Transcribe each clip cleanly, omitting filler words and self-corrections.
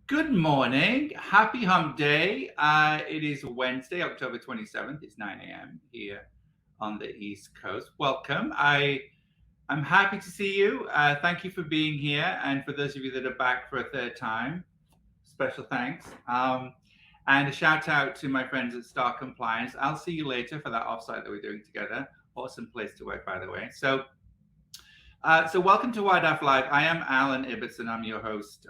Good morning. Happy hump day. It is Wednesday, October 27th. It's 9 a.m. here on the East Coast. Welcome. I'm happy to see you. Thank you for being here. And for those of you that are back for a third time, special thanks. And a shout out to my friends at Star Compliance. I'll see you later for that offsite that we're doing together. Awesome place to work, by the way. So welcome to WYDAF Live. I am Alan Ibbotson. I'm your host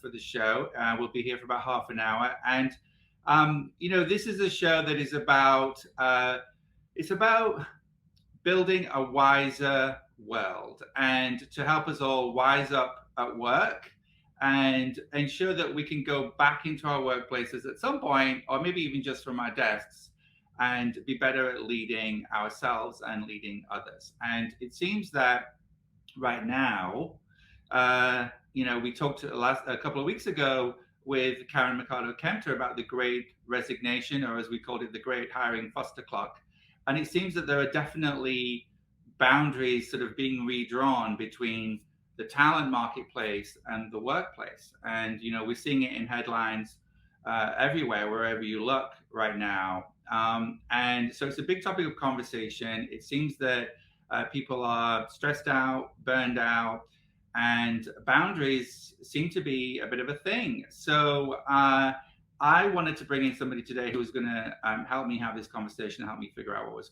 for the show. We'll be here for about half an hour. And, this is a show that is about, it's about building a wiser world and to help us all wise up at work and ensure that we can go back into our workplaces at some point, or maybe even just from our desks, and be better at leading ourselves and leading others. And it seems that right now, we talked a couple of weeks ago with Karen Mercado-Kempter about the Great Resignation, or as we called it, the Great Hiring Foster Clock. And it seems that there are definitely boundaries sort of being redrawn between the talent marketplace and the workplace. And, we're seeing it in headlines everywhere, wherever you look right now. And so it's a big topic of conversation. It seems that people are stressed out, burned out, and boundaries seem to be a bit of a thing. So I wanted to bring in somebody today who's going to help me have this conversation, help me figure out what is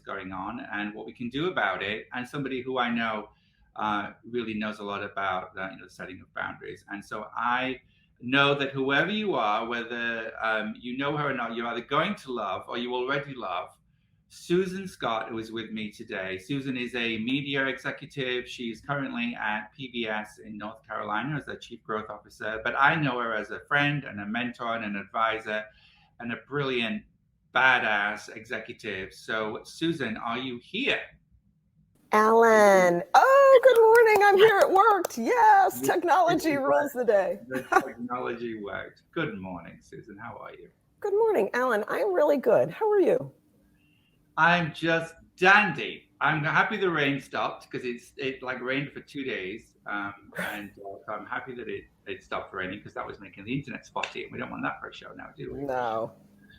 going on, and what we can do about it. And somebody who I know really knows a lot about the setting of boundaries. And so I know that whoever you are, whether you know her or not, you're either going to love or you already love Susan Scott, who is with me today. Susan is a media executive. She's currently at PBS in North Carolina as their Chief Growth Officer. But I know her as a friend and a mentor and an advisor and a brilliant, badass executive. So, Susan, are you here? Alan, good morning. I'm here. It worked. Yes, technology rules the day. The technology worked. Good morning, Susan. How are you? Good morning, Alan. I'm really good. How are you? I'm just dandy. I'm happy the rain stopped because it like rained for 2 days, and so I'm happy that it stopped raining because that was making the internet spotty, and we don't want that for a show now, do we? No,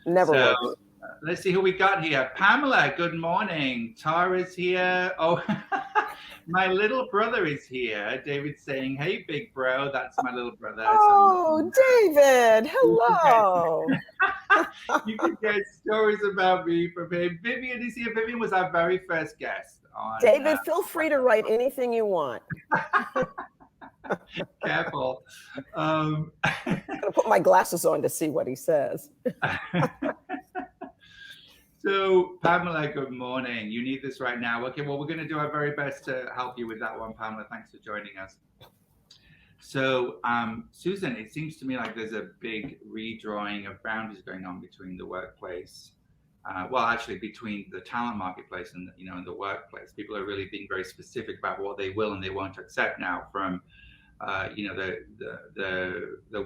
never. So let's see who we got here. Pamela, good morning. Tara's here. Oh, my little brother is here. David's saying, "Hey, big bro." That's my little brother. Oh, so David, hello. You can get stories about me from him. Vivian is here. Vivian was our very first guest on. David, feel free to write anything you want. Careful. I'm gonna put my glasses on to see what he says. So, Pamela, good morning. You need this right now. Okay, well, we're going to do our very best to help you with that one, Pamela. Thanks for joining us. So, Susan, it seems to me like there's a big redrawing of boundaries going on between the workplace. Between the talent marketplace and in the workplace. People are really being very specific about what they will and they won't accept now from the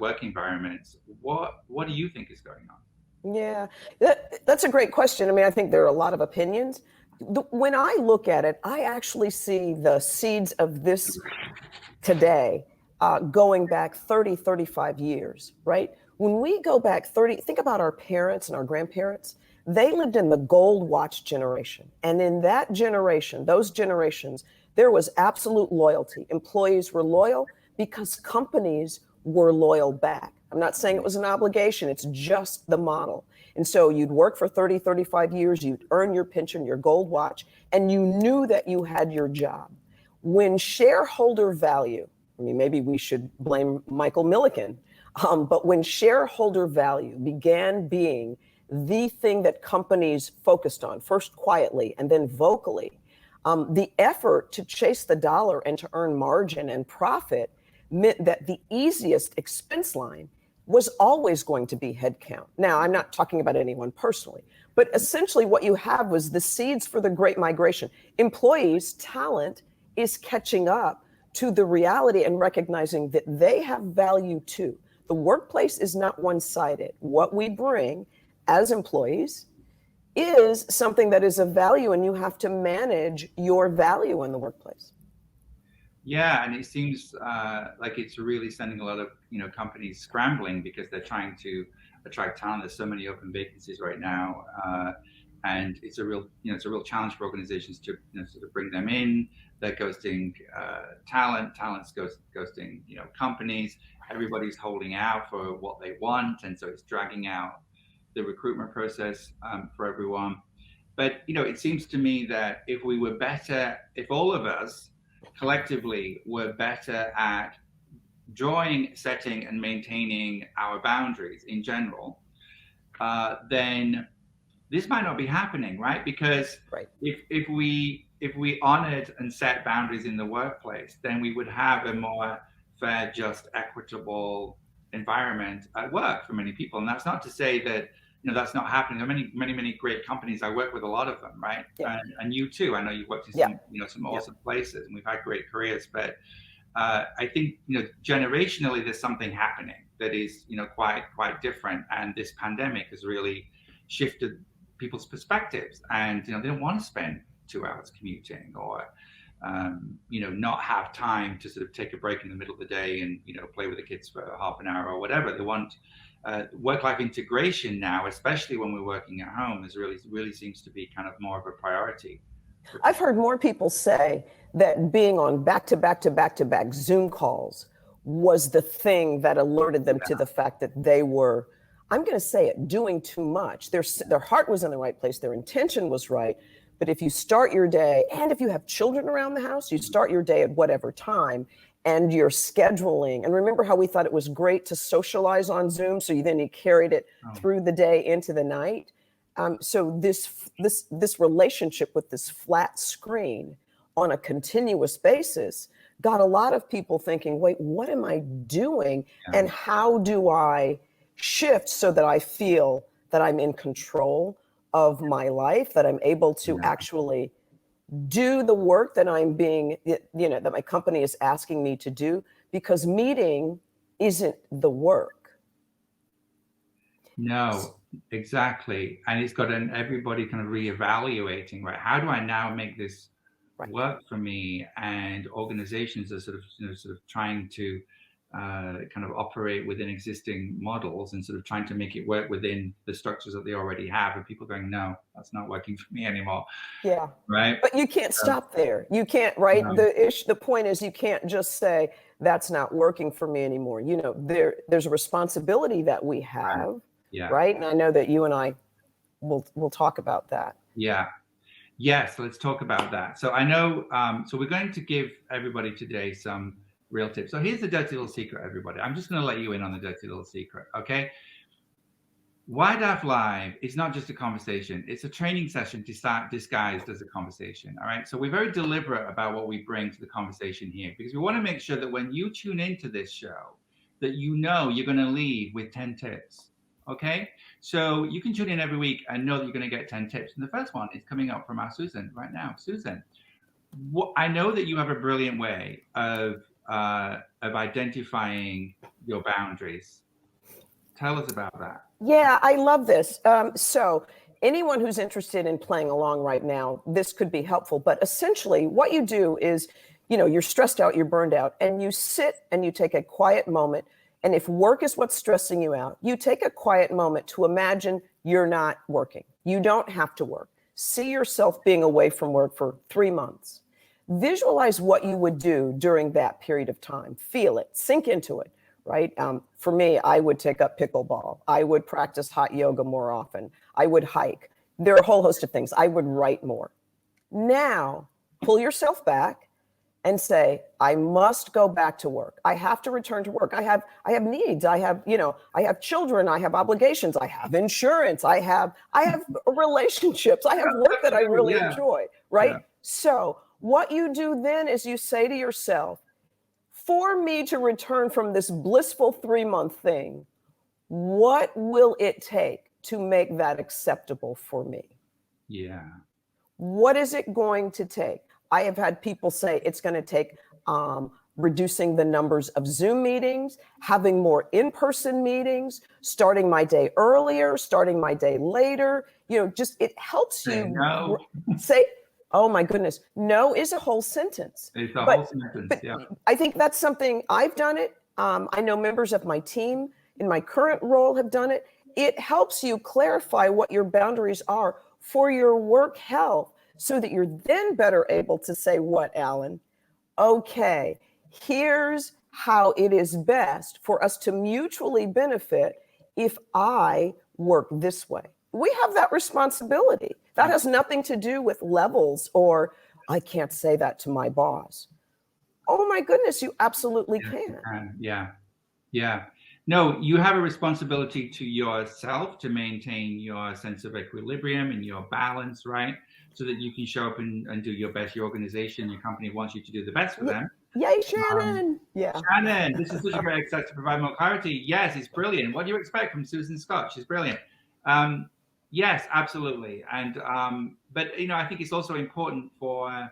work environments. What do you think is going on? Yeah, that's a great question. I mean, I think there are a lot of opinions. When I look at it, I actually see the seeds of this today going back 30, 35 years, right? When we go back 30, think about our parents and our grandparents. They lived in the gold watch generation. And in that generation, those generations, there was absolute loyalty. Employees were loyal because companies were loyal back. I'm not saying it was an obligation, it's just the model. And so you'd work for 30, 35 years, you'd earn your pension, your gold watch, and you knew that you had your job. When shareholder value, I mean, maybe we should blame Michael Milliken, but when shareholder value began being the thing that companies focused on, first quietly and then vocally, the effort to chase the dollar and to earn margin and profit meant that the easiest expense line was always going to be headcount. Now, I'm not talking about anyone personally, but essentially what you have was the seeds for the Great Migration. Employees, talent is catching up to the reality and recognizing that they have value too. The workplace is not one-sided. What we bring as employees is something that is of value, and you have to manage your value in the workplace. Yeah, and it seems like it's really sending a lot of companies scrambling because they're trying to attract talent. There's so many open vacancies right now, and it's a real challenge for organizations to sort of bring them in. They're ghosting talent. Talent's ghosting companies. Everybody's holding out for what they want, and so it's dragging out the recruitment process for everyone. But it seems to me that if we were better, if all of us collectively were better at drawing, setting, and maintaining our boundaries in general, then this might not be happening, right? Because if we honored and set boundaries in the workplace, then we would have a more fair, just, equitable environment at work for many people. And that's not to say that that's not happening. There are many great companies. I work with a lot of them, right? Yeah. And you too. I know you've worked in some awesome places, and we've had great careers. But I think generationally, there's something happening that is quite different. And this pandemic has really shifted people's perspectives, and they don't want to spend 2 hours commuting, or not have time to sort of take a break in the middle of the day and play with the kids for half an hour or whatever. They want work-life integration now, especially when we're working at home, is really seems to be kind of more of a priority. I've heard more people say that being on back-to-back Zoom calls was the thing that alerted them to the fact that they were, I'm going to say it, doing too much. Their heart was in the right place, their intention was right. But if you start your day, and if you have children around the house, you start your day at whatever time, and you're scheduling. And remember how we thought it was great to socialize on Zoom, so you carried it through the day into the night. So this relationship with this flat screen on a continuous basis got a lot of people thinking, wait, what am I doing? Yeah. And how do I shift so that I feel that I'm in control of my life, that I'm able to actually do the work that I'm being, that my company is asking me to do, because meeting isn't the work. No, exactly. And it's got everybody kind of reevaluating, right? How do I now make this work for me? And organizations are sort of trying to kind of operate within existing models and sort of trying to make it work within the structures that they already have, and people going, no, that's not working for me anymore. Yeah. Right. But you can't stop there. You can't, right? No. The point is, you can't just say that's not working for me anymore. There's a responsibility that we have, right? And I know that you and I will talk about that. Yeah. Yes, let's talk about that. So I know, so we're going to give everybody today some real tips. So here's the dirty little secret, everybody. I'm just going to let you in on the dirty little secret, okay? WYDAF Live is not just a conversation. It's a training session disguised as a conversation, all right? So we're very deliberate about what we bring to the conversation here, because we want to make sure that when you tune into this show, that you're going to leave with 10 tips, okay? So you can tune in every week and know that you're going to get 10 tips. And the first one is coming up from our Susan right now. Susan, I know that you have a brilliant way of identifying your boundaries. Tell us about that. Yeah, I love this. So anyone who's interested in playing along right now, this could be helpful. But essentially what you do is, you're stressed out, you're burned out, and you sit and you take a quiet moment. And if work is what's stressing you out, you take a quiet moment to imagine you're not working. You don't have to work. See yourself being away from work for 3 months. Visualize what you would do during that period of time. Feel it, sink into it, right? For me, I would take up pickleball. I would practice hot yoga more often. I would hike. There are a whole host of things. I would write more. Now, pull yourself back and say, I must go back to work. I have to return to work. I have needs. I have children. I have obligations. I have insurance. I have relationships. I have work that I really enjoy, right? Yeah. So what you do then is you say to yourself, for me to return from this blissful 3-month thing, what will it take to make that acceptable for me? Yeah. What is it going to take? I have had people say it's going to take reducing the numbers of Zoom meetings, having more in-person meetings, starting my day earlier, starting my day later. Just it helps you no. say, oh my goodness, no is a whole sentence. It's a whole sentence, yeah. I think that's something I've done it. I know members of my team in my current role have done it. It helps you clarify what your boundaries are for your work health so that you're then better able to say what, Alan? Okay, here's how it is best for us to mutually benefit if I work this way. We have that responsibility. That has nothing to do with levels or I can't say that to my boss. Oh my goodness, you absolutely can. Yeah. No, you have a responsibility to yourself to maintain your sense of equilibrium and your balance, right? So that you can show up and do your best. Your organization, your company wants you to do the best for them. Yay, Shannon. Shannon, this is such a great exercise to provide more clarity. Yes, it's brilliant. What do you expect from Susan Scott? She's brilliant. Yes, absolutely. And but I think it's also important for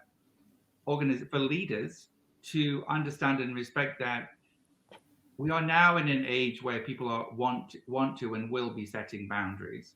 leaders to understand and respect that we are now in an age where people want to and will be setting boundaries.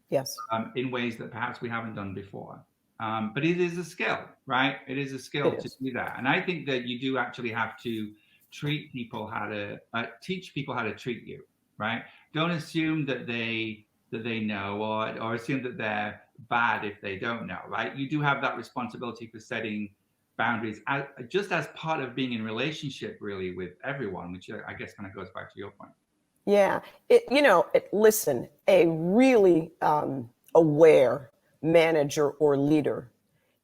Yes. In ways that perhaps we haven't done before. But it is a skill, right? It is a skill to do that. And I think that you do actually have to teach people how to treat you, right? Don't assume that they know or assume that they're bad if they don't know, right? You do have that responsibility for setting boundaries just as part of being in relationship really with everyone, which I guess kind of goes back to your point. Yeah, listen, a really aware manager or leader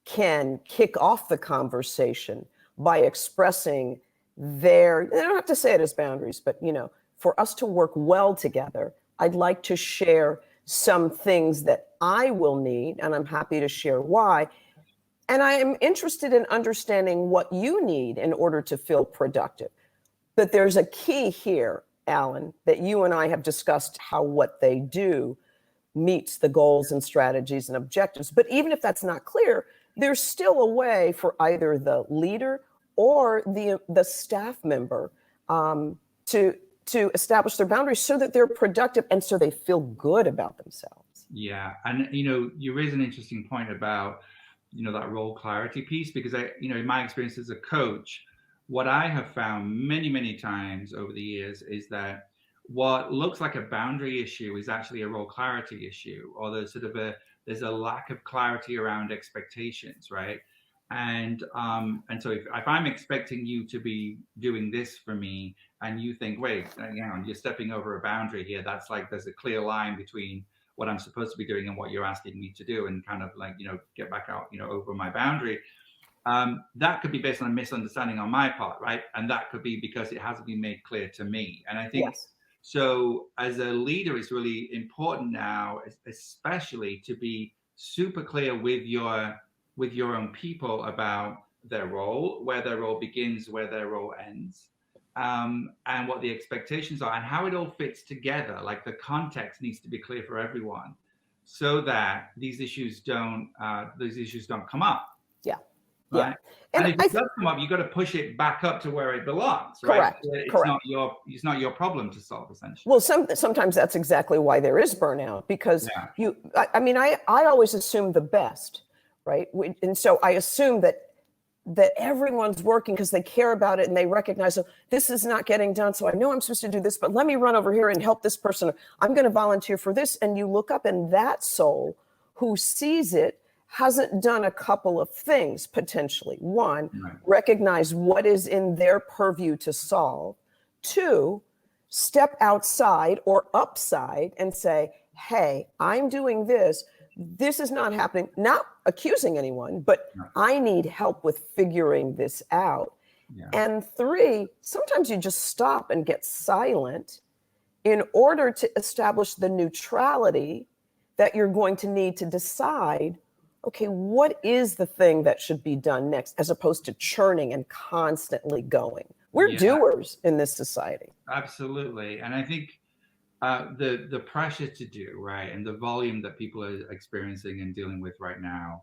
can kick off the conversation by expressing they don't have to say it as boundaries, but for us to work well together, I'd like to share some things that I will need, and I'm happy to share why. And I am interested in understanding what you need in order to feel productive. But there's a key here, Alan, that you and I have discussed how what they do meets the goals and strategies and objectives. But even if that's not clear, there's still a way for either the leader or the staff member to establish their boundaries so that they're productive and so they feel good about themselves. Yeah, and you raise an interesting point about that role clarity piece, because in my experience as a coach, what I have found many times over the years is that what looks like a boundary issue is actually a role clarity issue, or there's a lack of clarity around expectations, right? And so if I'm expecting you to be doing this for me, and you think, wait, you're stepping over a boundary here, that's like there's a clear line between what I'm supposed to be doing and what you're asking me to do, and kind of like get back out over my boundary. That could be based on a misunderstanding on my part, right? And that could be because it hasn't been made clear to me. And I think so as a leader, it's really important now, especially to be super clear with your own people about their role, where their role begins, where their role ends, and what the expectations are and how it all fits together. Like the context needs to be clear for everyone so that these issues don't come up. Yeah. Right? Yeah. And if it does come up, you've got to push it back up to where it belongs, right? Correct. It's not your problem to solve, essentially. Well, sometimes that's exactly why there is burnout, because I always assume the best, right? And so I assume that everyone's working because they care about it and they recognize, oh, this is not getting done. So I know I'm supposed to do this, but let me run over here and help this person. I'm going to volunteer for this. And you look up and that soul who sees it hasn't done a couple of things potentially. One, recognize what is in their purview to solve. Two, step outside or upside and say, hey, I'm doing this. This is not happening. Not accusing anyone, but I need help with figuring this out. Yeah. And three, sometimes you just stop and get silent in order to establish the neutrality that you're going to need to decide, okay, what is the thing that should be done next, as opposed to churning and constantly going. We're doers in this society. Absolutely. And I think the pressure to do, right, and the volume that people are experiencing and dealing with right now,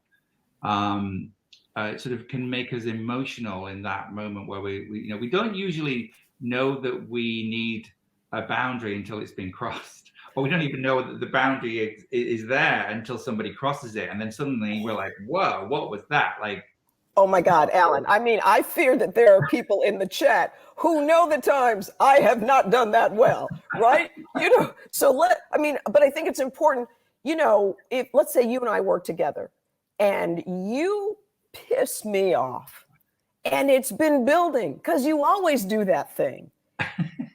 sort of can make us emotional in that moment where we don't usually know that we need a boundary until it's been crossed, or we don't even know that the boundary is there until somebody crosses it, and then suddenly we're like, whoa, what was that? Like, oh my God, Alan. I mean, I fear that there are people in the chat who know the times I have not done that well, right? So but I think it's important, if let's say you and I work together and you piss me off and it's been building because you always do that thing.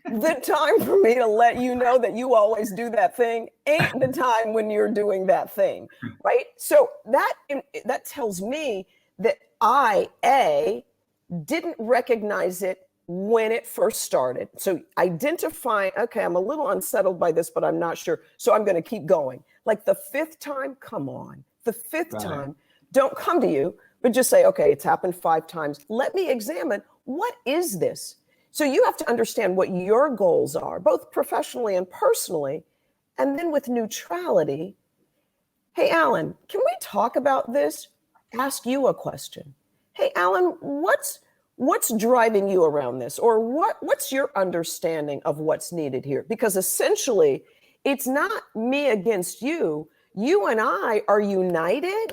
The time for me to let you know that you always do that thing ain't the time when you're doing that thing, right? So that tells me that I didn't recognize it when it first started. So identifying, okay, I'm a little unsettled by this, but I'm not sure. So I'm going to keep going. Like the fifth time, come on. The fifth time, don't come to you, but just say, okay, it's happened 5 times. Let me examine, what is this? So you have to understand what your goals are, both professionally and personally. And then with neutrality, hey, Alan, can we talk about this? Ask you a question. Hey, Alan, what's driving you around this? Or what's your understanding of what's needed here? Because essentially, it's not me against you. You and I are united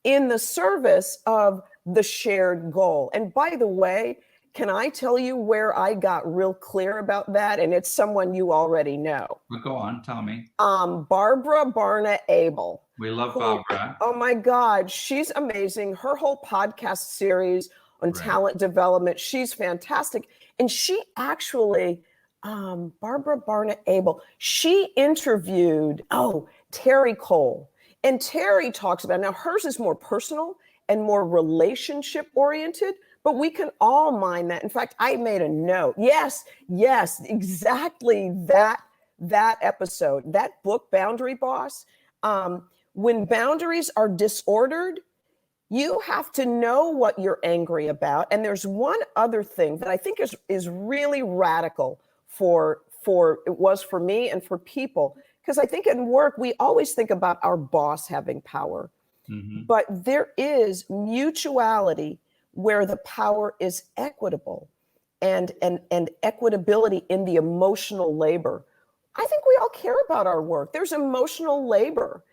in the service of the shared goal. And by the way, can I tell you where I got real clear about that? And it's someone you already know. Well, go on, tell me. Barbara Barna-Abel. We love Barbara. Oh my God, she's amazing. Her whole podcast series on talent development, she's fantastic. And she actually, Barbara Barna-Abel, she interviewed, Terry Cole. And Terry talks about, now hers is more personal and more relationship oriented, but we can all mine that. In fact, I made a note. Yes, exactly that episode, that book, Boundary Boss. When boundaries are disordered, you have to know what you're angry about. And there's one other thing that I think is really radical it was for me and for people, because I think in work, we always think about our boss having power, but there is mutuality where the power is equitable and equitability in the emotional labor. I think we all care about our work. There's emotional labor.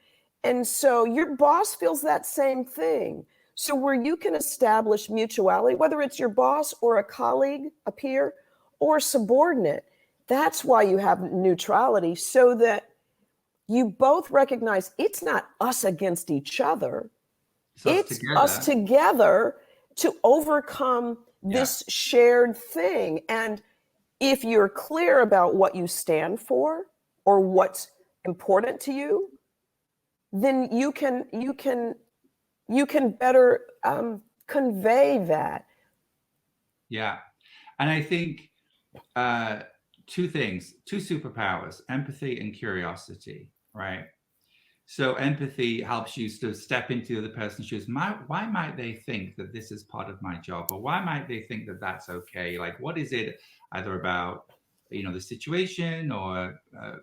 And so your boss feels that same thing. So where you can establish mutuality, whether it's your boss or a colleague, a peer, or a subordinate, that's why you have neutrality, so that you both recognize it's not us against each other. It's us together to overcome this shared thing. And if you're clear about what you stand for or what's important to you, then you can better convey that. Yeah. And I think 2 things, 2 superpowers, empathy and curiosity, right? So empathy helps you to step into the other person's shoes. Why might they think that this is part of my job? Or why might they think that that's okay? Like, what is it either about, the situation or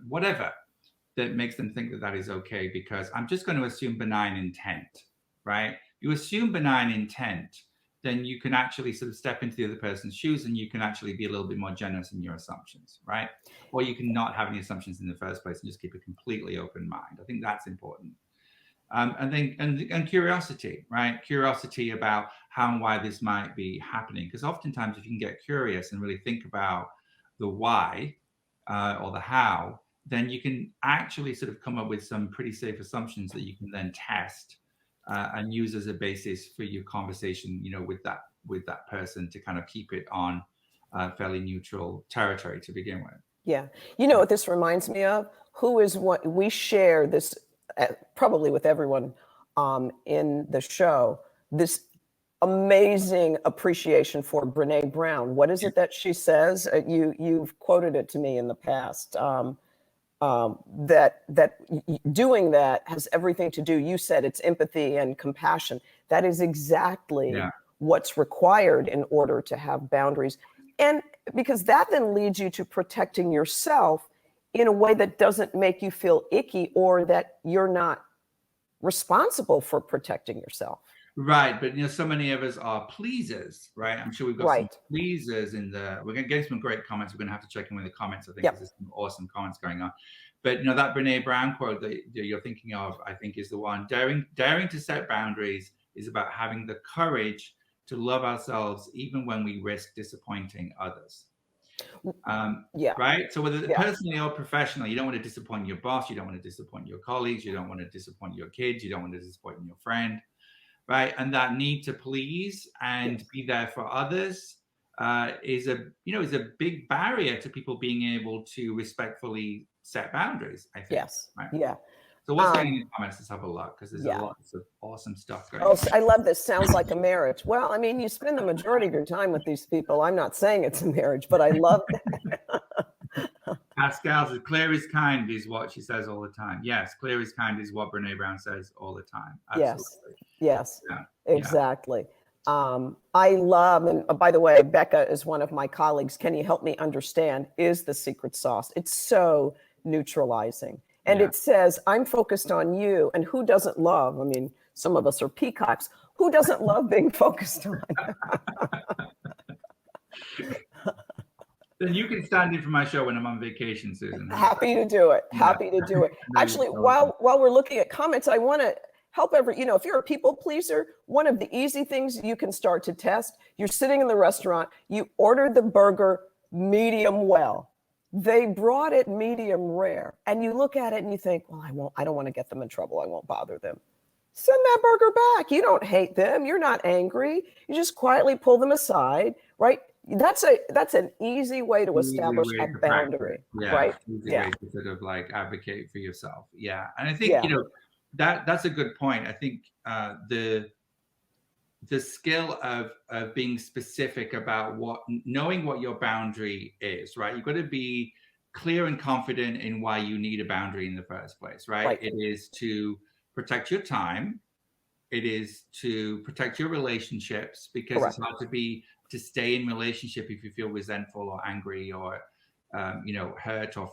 whatever that makes them think that that is okay? Because I'm just going to assume benign intent, right? You assume benign intent, then you can actually sort of step into the other person's shoes and you can actually be a little bit more generous in your assumptions, right? Or you can not have any assumptions in the first place and just keep a completely open mind. I think that's important. And curiosity, right? Curiosity about how and why this might be happening. Because oftentimes if you can get curious and really think about the why or the how, then you can actually sort of come up with some pretty safe assumptions that you can then test and use as a basis for your conversation, with that person, to kind of keep it on fairly neutral territory to begin with. Yeah. You know what this reminds me of? Who is what we share this probably with everyone in the show, this amazing appreciation for Brene Brown. What is it that she says? You've quoted it to me in the past. That doing that has everything to do. You said it's empathy and compassion. That is exactly what's required in order to have boundaries. And because that then leads you to protecting yourself in a way that doesn't make you feel icky or that you're not responsible for protecting yourself. Right, but so many of us are pleasers, right? I'm sure we've got some Right. pleasers in the. We're going to get some great comments. We're going to have to check in with the comments. I think Yep. there's some awesome comments going on. But that Brene Brown quote that you're thinking of, I think, is the one. Daring to set boundaries is about having the courage to love ourselves even when we risk disappointing others. Yeah. Right. So whether personally or professionally, you don't want to disappoint your boss, you don't want to disappoint your colleagues, you don't want to disappoint your kids, you don't want to disappoint your friend. Right. And that need to please and be there for others is a big barrier to people being able to respectfully set boundaries, I think. Yes. Right? Yeah. So what's going in the comments? Let's have a look, because there's lots of awesome stuff going on. Oh, I love this. Sounds like a marriage. Well, I mean, you spend the majority of your time with these people. I'm not saying it's a marriage, but I love that. Pascal says, clear is kind is what she says all the time. Yes, clear is kind is what Brene Brown says all the time. Absolutely. Yes, yeah. Exactly. Yeah. I love, and by the way, Becca is one of my colleagues. Can you help me understand is the secret sauce? It's so neutralizing. And it says, I'm focused on you. And who doesn't love? I mean, some of us are peacocks. Who doesn't love being focused on? Then you can stand in for my show when I'm on vacation, Susan. Happy to do it. Happy to do it. Actually, while we're looking at comments, I want to help if you're a people pleaser, one of the easy things you can start to test, you're sitting in the restaurant, you ordered the burger medium well. They brought it medium rare. And you look at it and you think, well, I don't want to get them in trouble. I won't bother them. Send that burger back. You don't hate them. You're not angry. You just quietly pull them aside, right? That's an easy way to establish a boundary, right? Easy way to sort of like advocate for yourself. Yeah. And I think, that's a good point. I think the skill of being specific about knowing what your boundary is, right? You've got to be clear and confident in why you need a boundary in the first place, right? It is to protect your time. It is to protect your relationships, because it's hard to stay in relationship if you feel resentful or angry or hurt or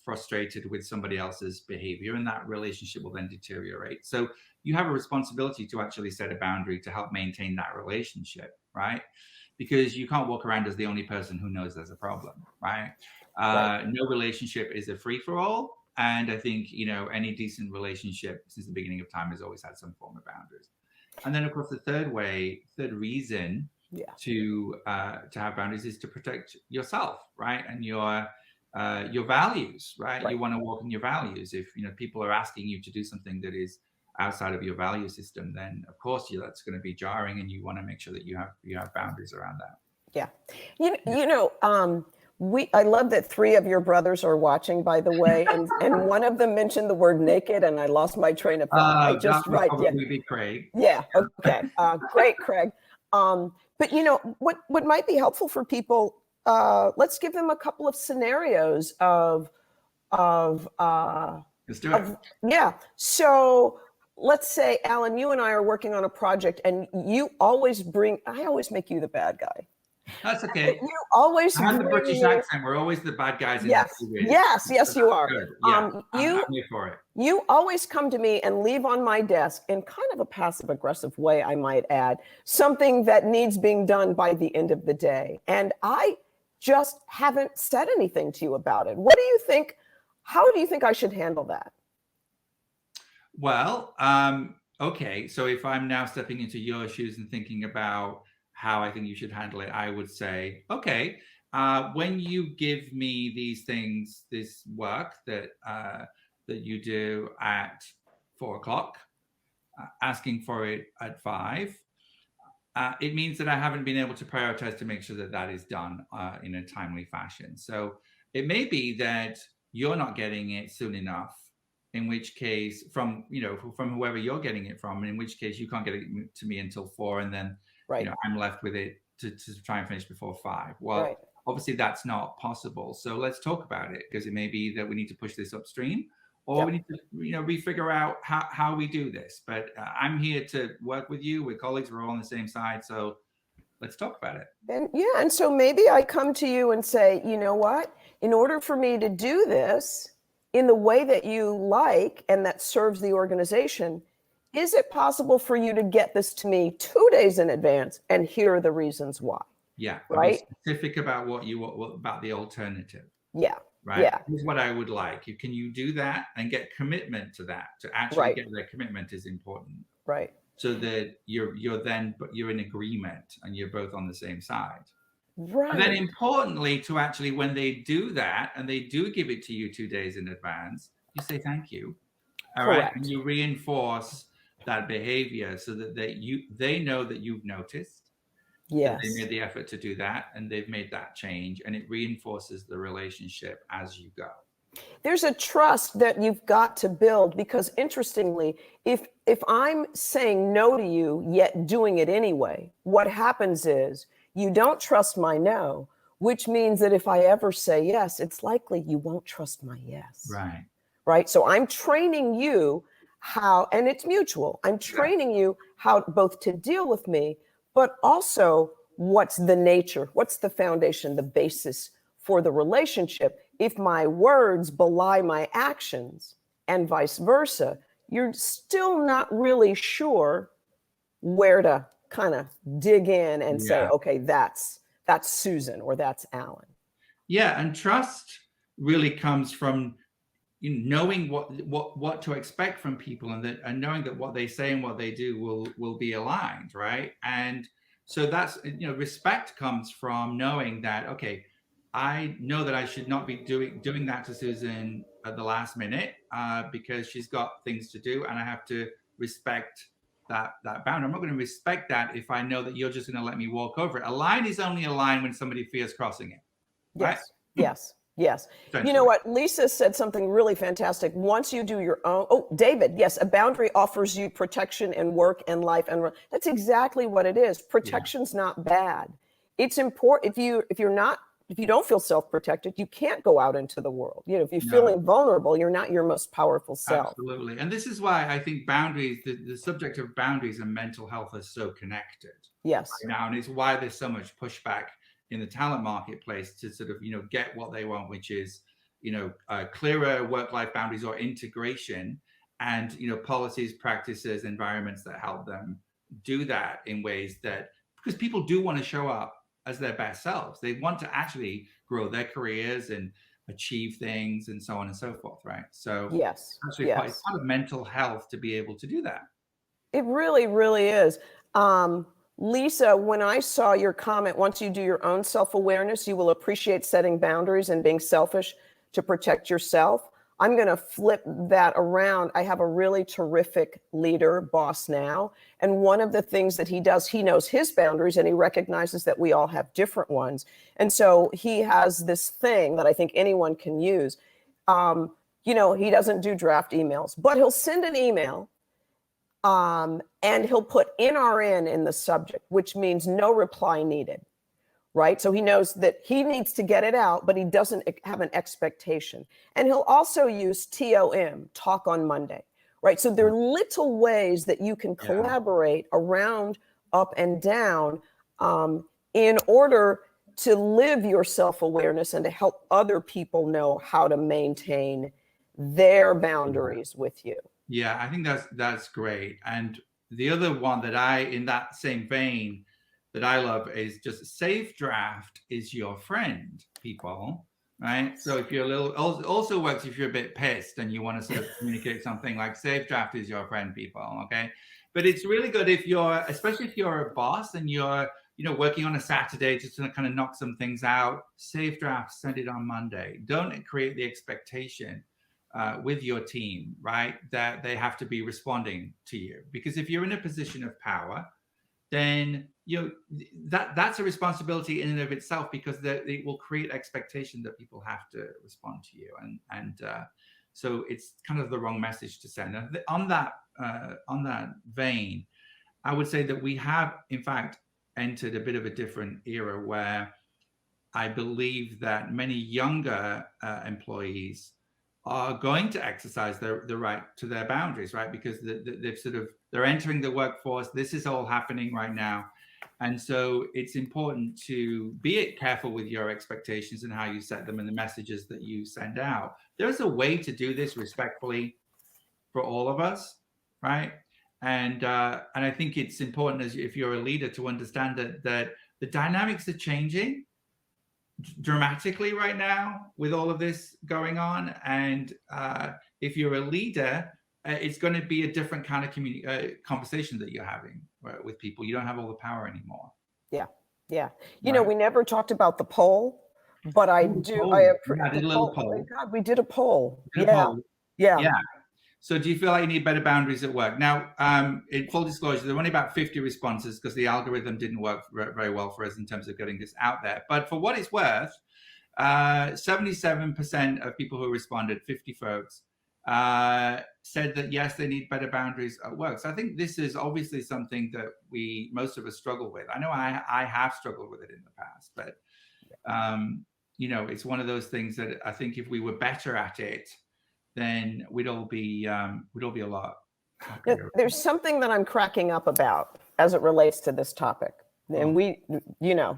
frustrated with somebody else's behavior, and that relationship will then deteriorate. So you have a responsibility to actually set a boundary to help maintain that relationship, right? Because you can't walk around as the only person who knows there's a problem, right? No relationship is a free-for-all. And I think, any decent relationship since the beginning of time has always had some form of boundaries. And then, of course, the third reason to have boundaries is to protect yourself, right? And your values, right? You want to walk in your values. If people are asking you to do something that is outside of your value system, then of course that's going to be jarring, and you want to make sure that you have boundaries around that. Yeah. I love that 3 of your brothers are watching, by the way, and one of them mentioned the word naked, and I lost my train of thought. I just that would probably be Craig. Yeah. Okay. Great, Craig. But what might be helpful for people? Let's give them a couple of scenarios of. Let's do it. Yeah. So let's say, Alan, you and I are working on a project, and I always make you the bad guy. That's okay. You always have the British accent. We're always the bad guys. Yes, you are. Yeah, I'm here for it. You always come to me and leave on my desk, in kind of a passive-aggressive way, I might add, something that needs being done by the end of the day. And I just haven't said anything to you about it. What do you think? How do you think I should handle that? Well, okay. So if I'm now stepping into your shoes and thinking about how I think you should handle it, I would say, okay, when you give me these things, this work that you do at 4 o'clock, asking for it at 5, it means that I haven't been able to prioritize to make sure that is done in a timely fashion. So it may be that you're not getting it soon enough, in which case from whoever you're getting it from, in which case you can't get it to me until 4, and then I'm left with it to try and finish before 5. Well, obviously that's not possible. So let's talk about it, because it may be that we need to push this upstream, or we need to refigure out how we do this. But I'm here to work with you. We're colleagues. We're all on the same side. So let's talk about it. And so maybe I come to you and say, you know what? In order for me to do this in the way that you like and that serves the organization, Is it possible for you to get this to me 2 days in advance? And here are the reasons why. Yeah. Right? Be specific about what about the alternative. Yeah. Right. Yeah. Here's what I would like. Can you do that and get commitment to that? To actually Right. get their commitment is important. Right. So that you're in agreement and you're both on the same side. Right. And then importantly, to actually, when they do that and they do give it to you 2 days in advance, you say thank you. All Correct. right. And you reinforce that behavior so that they know that you've noticed. Yes. They made the effort to do that and they've made that change, and it reinforces the relationship as you go. There's a trust that you've got to build, because interestingly, if I'm saying no to you yet doing it anyway, what happens is you don't trust my no, which means that if I ever say yes, it's likely you won't trust my yes. Right. Right. So I'm training you how, and it's mutual. I'm training you how both to deal with me, but also what's the nature, what's the foundation, the basis for the relationship. If my words belie my actions and vice versa, you're still not really sure where to kind of dig in and say, okay, that's Susan or that's Alan. Yeah, and trust really comes from knowing what to expect from people, and knowing that what they say and what they do will be aligned, right? And so that's, respect comes from knowing that, okay, I know that I should not be doing that to Susan at the last minute because she's got things to do, and I have to respect that boundary. I'm not going to respect that if I know that you're just going to let me walk over it. A line is only a line when somebody fears crossing it. Right? Yes. Yes. You know what? Lisa said something really fantastic. Once you do your own, David, yes, a boundary offers you protection in work and life. And that's exactly what it is. Protection's not bad. It's important. If you don't feel self-protected, you can't go out into the world. If you're feeling vulnerable, you're not your most powerful self. Absolutely. And this is why I think boundaries, the subject of boundaries and mental health are so connected. Yes. Right now, and it's why there's so much pushback in the talent marketplace to sort of, get what they want, which is, clearer work-life boundaries or integration, and, policies, practices, environments that help them do that in ways that, because people do want to show up as their best selves. They want to actually grow their careers and achieve things and so on and so forth, right? So yes, actually it's part of mental health to be able to do that. It really, really is. Lisa, when I saw your comment, once you do your own self-awareness, you will appreciate setting boundaries and being selfish to protect yourself. I'm going to flip that around. I have a really terrific leader, boss now. And one of the things that he does, he knows his boundaries and he recognizes that we all have different ones. And so he has this thing that I think anyone can use. He doesn't do draft emails, but he'll send an email and he'll put NRN in the subject, which means no reply needed. Right? So he knows that he needs to get it out, but he doesn't have an expectation. And he'll also use TOM, talk on Monday, right? So there are little ways that you can collaborate around, up and down in order to live your self-awareness and to help other people know how to maintain their boundaries with you. Yeah, I think that's great. And the other one that in that same vein, that I love is just safe draft is your friend, people, right? So if you're also works if you're a bit pissed and you want to sort of communicate something, like safe draft is your friend, people, okay? But it's really good especially if you're a boss and you're, working on a Saturday just to kind of knock some things out, safe draft, send it on Monday. Don't create the expectation with your team, right, that they have to be responding to you. Because if you're in a position of power, then that's a responsibility in and of itself, because it will create expectation that people have to respond to you, and so it's kind of the wrong message to send. And on that vein, I would say that we have in fact entered a bit of a different era where I believe that many younger employees are going to exercise the right to their boundaries, right? Because they're entering the workforce. This is all happening right now. And so it's important to be careful with your expectations and how you set them and the messages that you send out. There's a way to do this respectfully for all of us, right? And I think it's important, if you're a leader, to understand that the dynamics are changing dramatically right now with all of this going on. And if you're a leader, it's going to be a different kind of conversation that you're having with people. You don't have all the power anymore. Yeah. You know, we never talked about the poll, but I do. Did a little poll. God, we did a poll. Yeah. So do you feel like you need better boundaries at work? Now, in full disclosure, there were only about 50 responses because the algorithm didn't work very well for us in terms of getting this out there. But for what it's worth, 77% of people who responded, 50 folks, said that yes, they need better boundaries at work. So I think this is obviously something that most of us struggle with. I know I have struggled with it in the past, but you know, it's one of those things that I think if we were better at it, then we'd all be a lot happier. There's something that I'm cracking up about as it relates to this topic. And we, you know,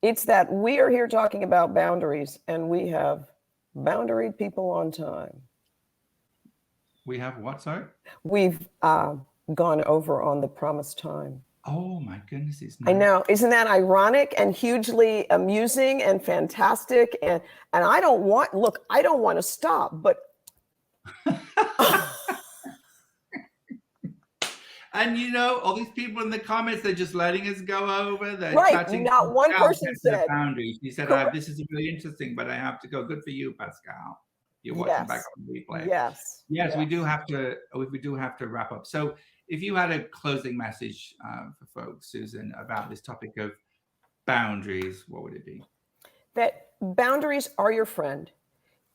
it's that we are here talking about boundaries and we have boundaried people on time. We have what, sorry? We've gone over on the promised time. Oh my goodness, it's nice. I know. Isn't that ironic and hugely amusing and fantastic? And I don't want to stop, but and you know, all these people in the comments, they're just letting us go over. They're not one person said boundaries. He said, "This is really interesting, but I have to go." Good for you, Pascal. You're watching back on the replay. Yes. We do have to. We do have to wrap up. So, if you had a closing message for folks, Susan, about this topic of boundaries, what would it be? That boundaries are your friend.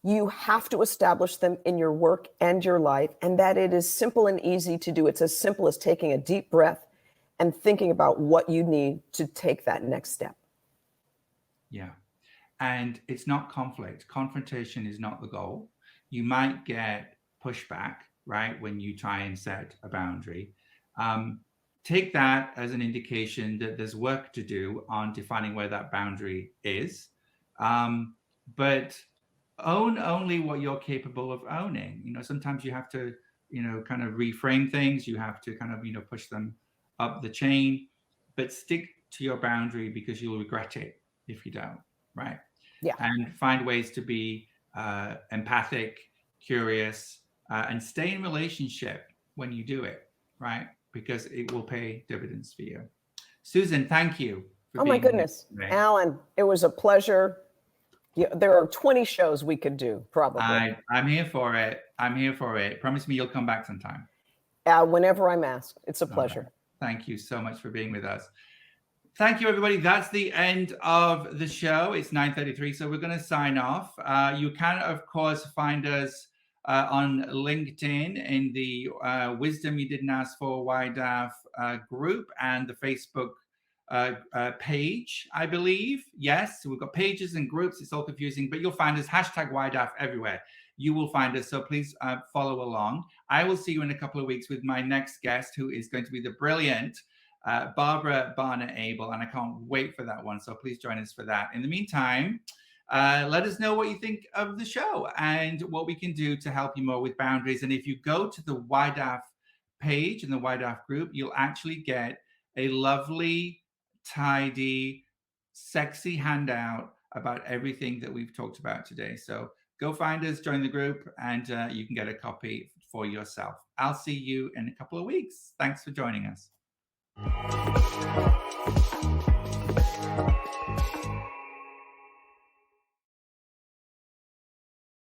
You have to establish them in your work and your life, and that it is simple and easy to do. It's as simple as taking a deep breath and thinking about what you need to take that next step. Yeah. And it's not conflict. Confrontation is not the goal. You might get pushback, right, when you try and set a boundary. Take that as an indication that there's work to do on defining where that boundary is. But own only what you're capable of owning. You know, sometimes you have to, you know, kind of reframe things. You have to kind of, you know, push them up the chain, but stick to your boundary because you'll regret it if you don't, right? Yeah. And find ways to be empathic, curious, and stay in relationship when you do it, right? Because it will pay dividends for you. Susan, thank you. Oh my goodness, Alan, it was a pleasure. Yeah, there are 20 shows we could do, probably. I'm here for it. I'm here for it. Promise me you'll come back sometime. Whenever I'm asked. It's a pleasure. Right. Thank you so much for being with us. Thank you, everybody. That's the end of the show. It's 9:33, so we're going to sign off. You can, of course, find us on LinkedIn in the Wisdom You Didn't Ask For WYDAF group and the Facebook page, I believe. Yes, we've got pages and groups. It's all confusing, but you'll find us #WYDAF everywhere. You will find us, so please follow along. I will see you in a couple of weeks with my next guest, who is going to be the brilliant Barbara Barner-Abel, and I can't wait for that one. So please join us for that. In the meantime, let us know what you think of the show and what we can do to help you more with boundaries. And if you go to the WYDAF page and the WYDAF group, you'll actually get a lovely, tidy, sexy handout about everything that we've talked about today. So go find us, join the group, and you can get a copy for yourself. I'll see you in a couple of weeks. Thanks for joining us.